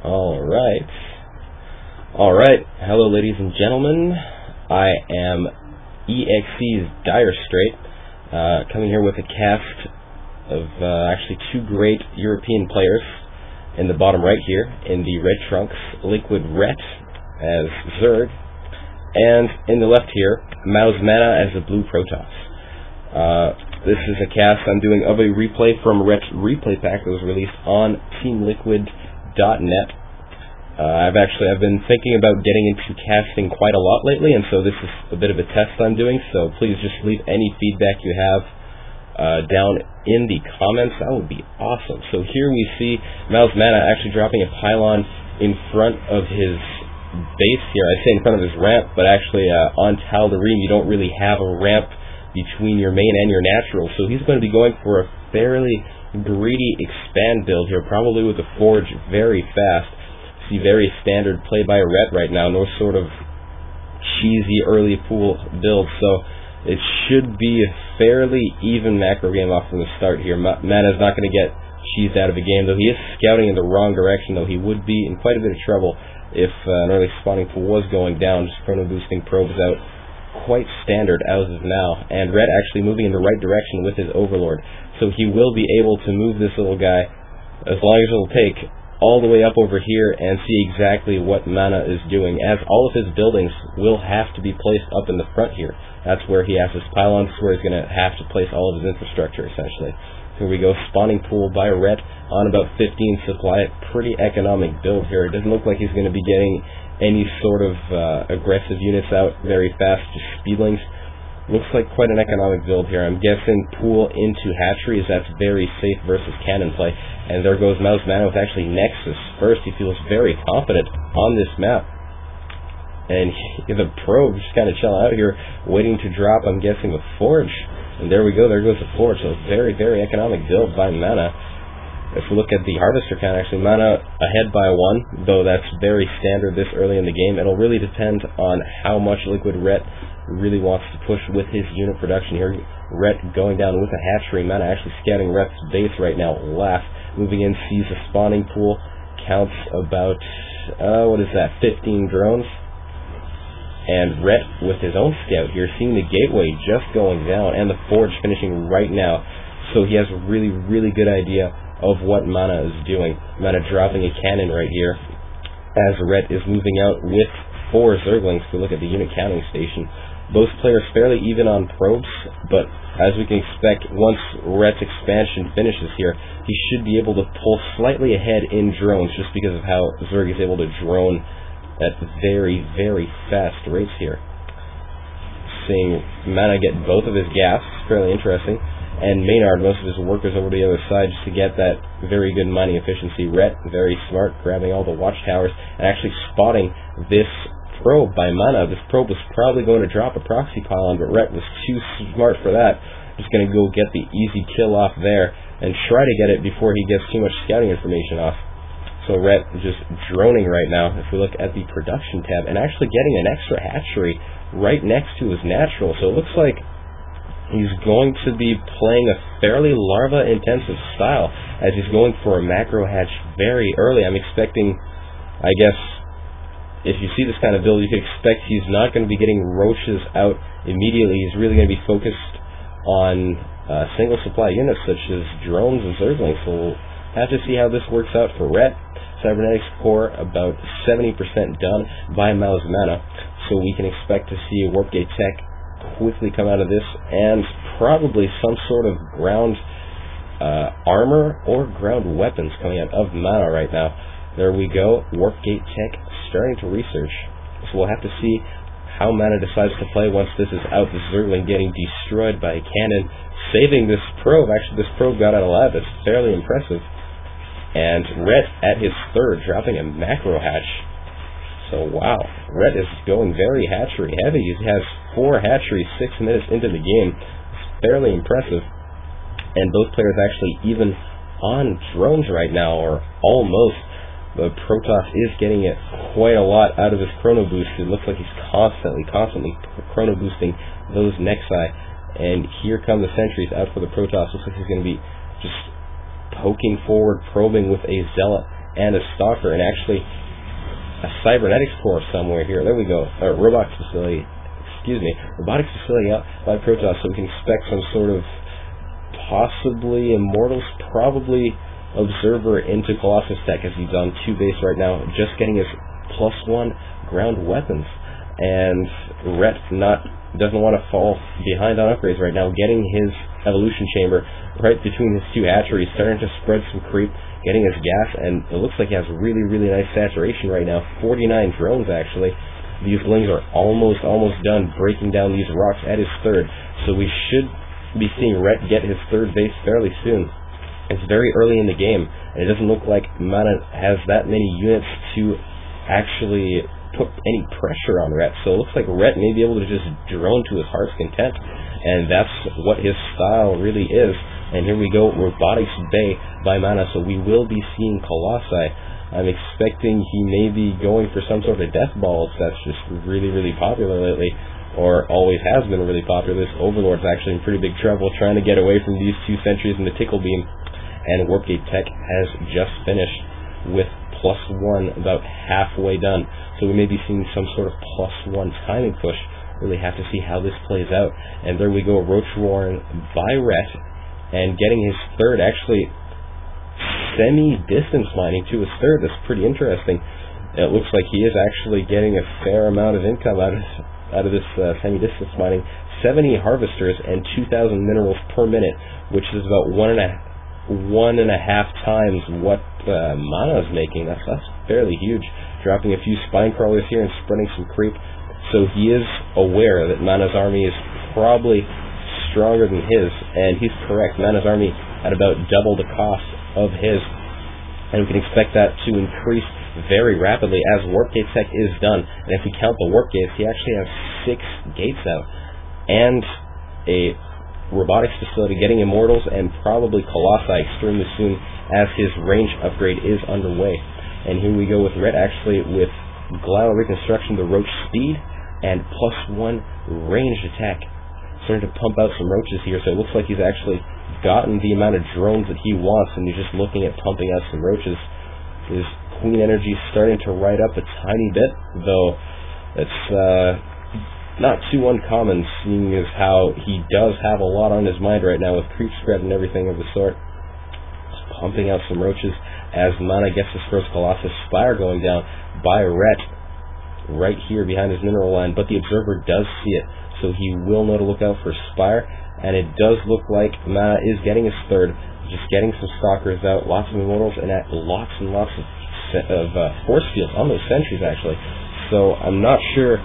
Alright. Alright. Hello, ladies and gentlemen. I am EXE's DIRESTRAIT, coming here with a cast of actually two great European players. In the bottom right here, in the red trunks, LiquidRet as Zerg, and in the left here, MouzMana as a blue Protoss. This is a cast I'm doing of a replay from Ret's replay pack that was released on TeamLiquid.net. I've been thinking about getting into casting quite a lot lately, and so this is a bit of a test I'm doing, so please just leave any feedback you have down in the comments. That would be awesome. So here we see MouzMana actually dropping a pylon in front of his base here. I say in front of his ramp, but actually on Tal'Darim you don't really have a ramp between your main and your natural, so he's going to be going for a fairly greedy expand build here, probably with the forge very fast. See, very standard play by Ret right now, no sort of cheesy early pool build, so it should be a fairly even macro game off from the start here. Mana's not going to get cheesed out of the game, though he is scouting in the wrong direction, though he would be in quite a bit of trouble if an early spawning pool was going down. Just chrono boosting probes out quite standard as of now, and Red actually moving in the right direction with his Overlord, so he will be able to move this little guy as long as it'll take all the way up over here and see exactly what Mana is doing, as all of his buildings will have to be placed up in the front here. That's where he has his pylons, where he's going to have to place all of his infrastructure essentially. Here we go, spawning pool by Red on about 15 supply, pretty economic build here. It doesn't look like he's going to be getting any sort of aggressive units out very fast, just speedlings. Looks like quite an economic build here. I'm guessing pool into hatcheries, that's very safe versus cannon play. And there goes MouzMana with actually Nexus first. He feels very confident on this map. And the probe just kind of chill out here, waiting to drop, I'm guessing, a forge. And there we go, there goes the forge. So very, very economic build by Mana. If we look at the harvester count, actually Mana ahead by 1, though that's very standard this early in the game. It'll really depend on how much LiquidRet really wants to push with his unit production here. Ret going down with a hatchery. Mana actually scouting Ret's base right now last. Moving in, sees a spawning pool, counts about, 15 drones. And Ret with his own scout here, seeing the gateway just going down, and the forge finishing right now. So he has a really, really good idea of what Mana is doing. Mana dropping a cannon right here, as Ret is moving out with 4 Zerglings. If we look at the unit counting station, both players fairly even on probes, but as we can expect, once Ret's expansion finishes here, he should be able to pull slightly ahead in drones, just because of how Zerg is able to drone at very, very fast rates here. Seeing Mana get both of his gas, fairly interesting. And Maynard, most of his workers over the other side just to get that very good mining efficiency. Ret, very smart, grabbing all the watchtowers and actually spotting this probe by Mana. This probe was probably going to drop a proxy pylon, but Ret was too smart for that. Just going to go get the easy kill off there and try to get it before he gets too much scouting information off. So Ret just droning right now. If we look at the production tab, and actually getting an extra hatchery right next to his natural. So it looks like he's going to be playing a fairly larva-intensive style, as he's going for a macro hatch very early. I'm expecting, I guess, if you see this kind of build, you could expect he's not going to be getting roaches out immediately. He's really going to be focused on single supply units, such as drones and Zerglings. So we'll have to see how this works out for Ret. Cybernetics core about 70% done by MouzMana, so we can expect to see a Warp Gate tech quickly come out of this, and probably some sort of ground armor or ground weapons coming out of Mana right now. There we go, Warp Gate tech starting to research. So we'll have to see how Mana decides to play once this is out. This Zergling getting destroyed by a cannon, saving this probe. Actually, this probe got out alive. That's fairly impressive. And Ret at his third, dropping a macro hatch. So wow, Ret is going very hatchery heavy. He has 4 hatcheries 6 minutes into the game. It's fairly impressive. And both players actually even on drones right now, or almost. The Protoss is getting it quite a lot out of his chrono boost. It looks like he's constantly chrono boosting those Nexi. And here come the sentries out for the Protoss. Looks like he's going to be just poking forward, probing with a Zealot and a Stalker, and actually a Cybernetics core somewhere here. There we go. Robotics facility. Excuse me. Robotics facility out by Protoss, so we can expect some sort of possibly Immortals, probably Observer into Colossus tech, as he's on 2 base right now, just getting his +1 ground weapons. And Rhett doesn't want to fall behind on upgrades right now, getting his evolution chamber right between his 2 hatcheries, starting to spread some creep, getting his gas, and it looks like he has really, really nice saturation right now. 49 drones, actually. These lings are almost done breaking down these rocks at his 3rd, so we should be seeing Rhett get his 3rd base fairly soon. It's very early in the game, and it doesn't look like Mana has that many units to actually put any pressure on Rhett, so it looks like Rhett may be able to just drone to his heart's content, and that's what his style really is. And here we go, Robotics Bay by Mana, so we will be seeing Colossi. I'm expecting he may be going for some sort of death ball that's just really, really popular lately, or always has been really popular. This Overlord's actually in pretty big trouble trying to get away from these 2 sentries and the Tickle Beam, and Warpgate Tech has just finished with +1 about halfway done, so we may be seeing some sort of +1 timing push. Really have to see how this plays out. And there we go, Roach Warren by Rhett, and getting his 3rd, actually semi-distance mining to his 3rd. That's pretty interesting. It looks like he is actually getting a fair amount of income out of this semi-distance mining. 70 harvesters and 2,000 minerals per minute, which is about 1.5 times what Mana is making. That's fairly huge. Dropping a few spine crawlers here and spreading some creep. So he is aware that Mana's army is probably stronger than his, and he's correct. Mana's army at about double the cost of his, and we can expect that to increase very rapidly as Warpgate Tech is done. And if we count the warp gates, he actually has 6 gates out, and a robotics facility, getting Immortals, and probably Colossi extremely soon as his range upgrade is underway. And here we go with Rhett, actually with Glial Reconstruction, the Roach speed, and +1 ranged attack. Starting to pump out some roaches here, so it looks like he's actually gotten the amount of drones that he wants, and he's just looking at pumping out some roaches. His Queen energy starting to ride up a tiny bit, though it's not too uncommon, seeing as how he does have a lot on his mind right now with creep spread and everything of the sort. Just pumping out some roaches as Mana gets his first Colossus Spire going down by Rhett right here behind his mineral line, but the Observer does see it, so he will know to look out for Spire, and it does look like Mana is getting his 3rd, just getting some Stalkers out, lots of Immortals, and lots and lots of force fields on those sentries, actually. So I'm not sure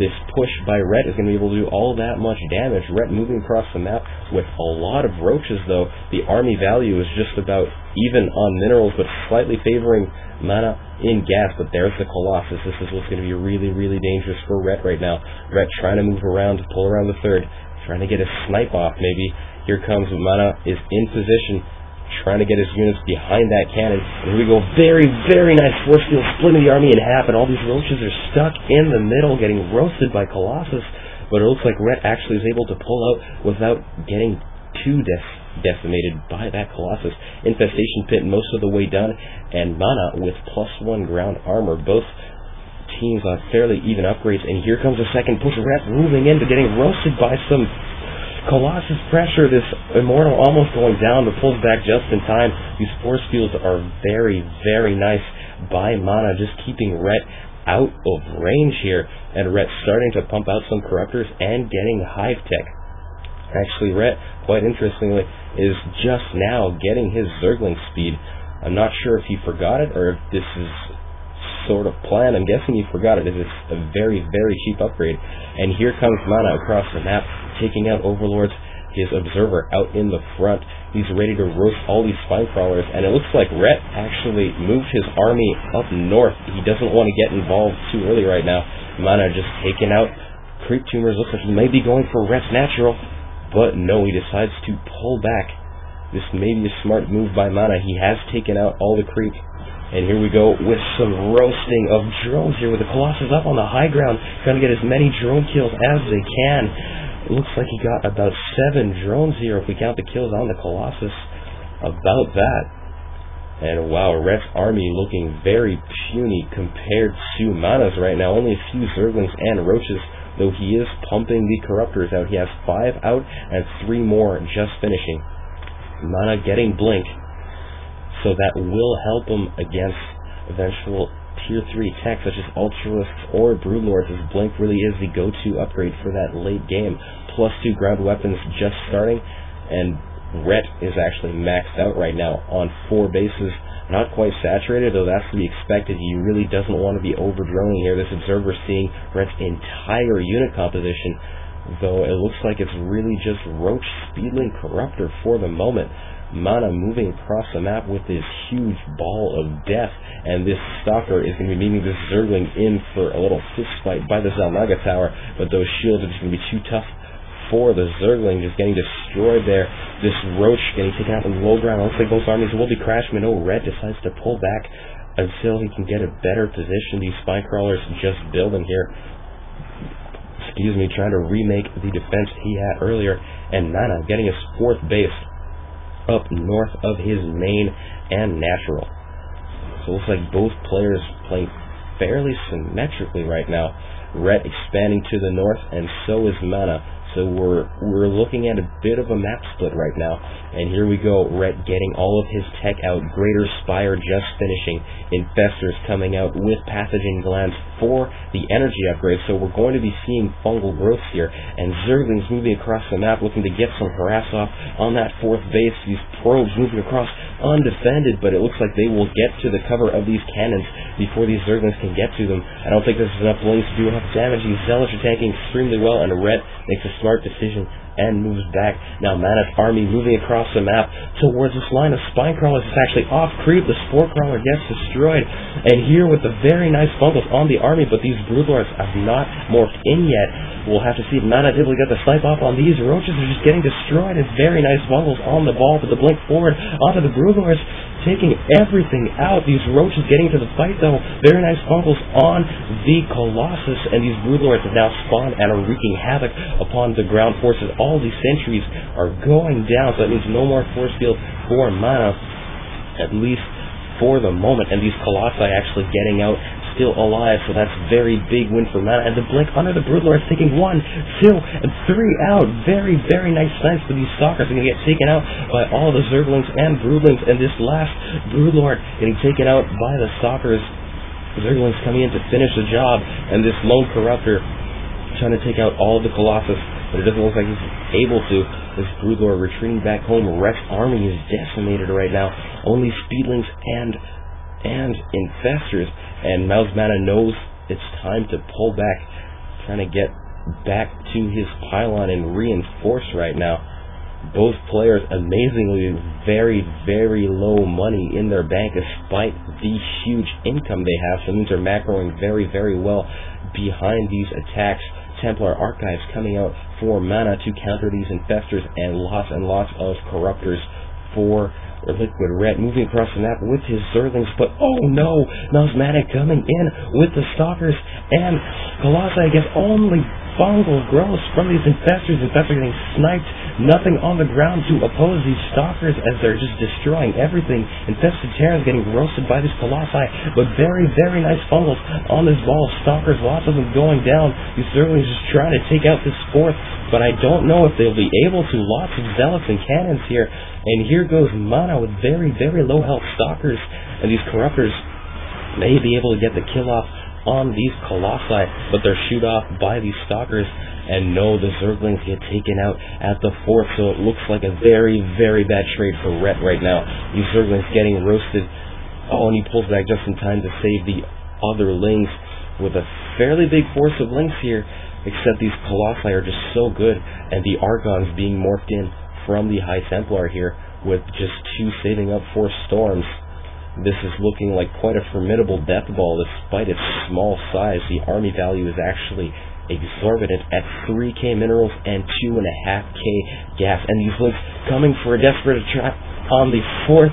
this push by Rhett is going to be able to do all that much damage. Rhett moving across the map with a lot of roaches, though. The army value is just about even on minerals, but slightly favoring Mana in gas. But there's the Colossus. This is what's going to be really, really dangerous for Rhett right now. Rhett trying to move around, pull around the 3rd, trying to get a snipe off, maybe. Here comes Mana, is in position, trying to get his units behind that cannon. And here we go, very, very nice force field, splitting the army in half, and all these roaches are stuck in the middle, getting roasted by Colossus. But it looks like Rhett actually is able to pull out without getting too decimated by that Colossus. Infestation Pit most of the way done, and Mana with +1 ground armor. Both teams on fairly even upgrades, and here comes a second push. Rhett moving into getting roasted by some Colossus pressure. This Immortal almost going down, but pulls back just in time. These force fields are very, very nice by Mana, just keeping Rhett out of range here. And Rhett starting to pump out some Corruptors and getting Hive Tech. Actually, Rhett, quite interestingly, is just now getting his Zergling speed. I'm not sure if he forgot it or if this is sort of planned. I'm guessing he forgot it, as it's a very, very cheap upgrade. And here comes Mana across the map, taking out Overlords. His Observer out in the front. He's ready to roast all these spine crawlers, and it looks like Rhett actually moved his army up north. He doesn't want to get involved too early right now. Mana just taking out creep tumors. Looks like he may be going for Rhett's natural, but no, he decides to pull back. This may be a smart move by Mana. He has taken out all the creep. And here we go with some roasting of drones here with the Colossus up on the high ground, trying to get as many drone kills as they can. It looks like he got about 7 drones here if we count the kills on the Colossus. About that. And wow, Ret's army looking very puny compared to Mana's right now. Only a few Zerglings and Roaches, though he is pumping the Corruptors out. He has 5 out and 3 more just finishing. Mana getting Blink, so that will help him against eventual Tier 3 attacks such as Ultralisks or Broodlords, as Blink really is the go-to upgrade for that late game. +2 ground weapons just starting, and Ret is actually maxed out right now on 4 bases. Not quite saturated, though that's to be expected. He really doesn't want to be over-droning here. This observer seeing Ret's entire unit composition, though it looks like it's really just Roach, Speedling, Corruptor for the moment. Mana moving across the map with this huge ball of death, and this Stalker is going to be meeting this Zergling in for a little fist fight by the Xel'Naga Tower, but those shields are just going to be too tough for the Zergling, just getting destroyed there. This Roach getting taken out in the low ground. Looks like both armies will be crashing, but no, Red decides to pull back until he can get a better position. These spine crawlers just building here. Excuse me, trying to remake the defense he had earlier. And Mana getting his 4th base up north of his main and natural. So it looks like both players playing fairly symmetrically right now. Red expanding to the north, and so is Mana. So we're looking at a bit of a map split right now. And here we go, Ret getting all of his tech out, Greater Spire just finishing, Infestors coming out with Pathogen Glands for the energy upgrade. So we're going to be seeing fungal growth here, and Zerglings moving across the map looking to get some harass off on that 4th base. These probes moving across undefended, but it looks like they will get to the cover of these cannons before these Zerglings can get to them. I don't think this is enough Blings to do enough damage. These Zealots are tanking extremely well, and Ret makes a smart decision and moves back. Now Mana's army moving across the map towards this line of spine crawlers. It's actually off creep. The spore crawler gets destroyed, and here with the very nice fungals on the army, but these Broodlords have not morphed in yet. We'll have to see if Mana is able to get the snipe off on these. Roaches are just getting destroyed. It's very nice fungals on the ball, but the Blink forward onto the Broodlords, taking everything out. These Roaches getting to the fight, though. Very nice fungals on the Colossus, and these Broodlords have now spawned and are wreaking havoc upon the ground forces. All these sentries are going down, so that means no more force field for Mana, at least for the moment. And these Colossi actually getting out still alive, so that's a very big win for Mana. And the Blink under the Broodlords taking 1, 2, and 3 out. Very, very nice snipes, but these Stalkers are going to get taken out by all the Zerglings and Broodlings, and this last Broodlord getting taken out by the Stalkers. Zerglings coming in to finish the job, and this lone Corruptor trying to take out all of the Colossus, but it doesn't look like he's able to. This Broodlord retreating back home. Ret's army is decimated right now. Only Speedlings and Infestors, and MouzMana knows it's time to pull back, trying to get back to his pylon and reinforce right now. Both players amazingly very, very low money in their bank despite the huge income they have, so it means they're macroing very, very well behind these attacks. Templar Archives coming out for Mana to counter these Infestors, and lots of Corruptors for LiquidRet, moving across the map with his Zerglings, but oh no, MouzMana coming in with the Stalkers, and Colossi, I guess, only fungal growth from these Infestors. Infestors getting sniped, nothing on the ground to oppose these Stalkers as they're just destroying everything. Infested Terrans getting roasted by these Colossi, but very, very nice fungals on this ball of Stalkers, lots of them going down. These Zerglings just trying to take out this 4th, but I don't know if they'll be able to. Lots of Zealots and Cannons here, and here goes Mana with very, very low health Stalkers, and these Corruptors may be able to get the kill off on these Colossi, but they're shoot off by these Stalkers, and no, the Zerglings get taken out at the 4th, so it looks like a very, very bad trade for Ret right now. These Zerglings getting roasted. Oh, and he pulls back just in time to save the other Lings with a fairly big force of Lings here, except these Colossi are just so good, and the Archons being morphed in from the High Templar here with just 2 saving up for Storms. This is looking like quite a formidable death ball despite its small size. The army value is actually exorbitant at 3k minerals and 2.5k gas, and these Lings coming for a desperate attack on the 4th,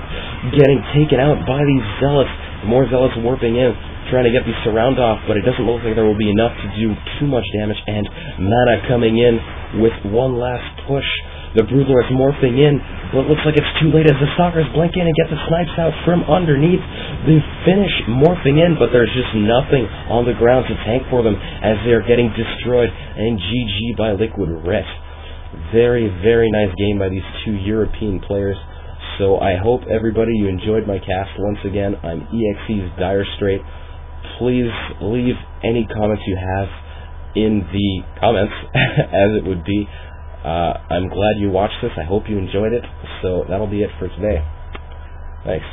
getting taken out by these Zealots. More Zealots warping in, trying to get the surround off, but it doesn't look like there will be enough to do too much damage, and Mana coming in with one last push The Bruiser is morphing in. Well, it looks like it's too late as the Stalkers blink in and get the snipes out from underneath. They finish morphing in, but there's just nothing on the ground to tank for them as they are getting destroyed. And GG by LiquidRet. Very, very nice game by these two European players. So I hope everybody you enjoyed my cast. Once again, I'm EXE's DIRESTRAIT. Please leave any comments you have in the comments, as it would be. I'm glad you watched this. I hope you enjoyed it. So that'll be it for today. Thanks.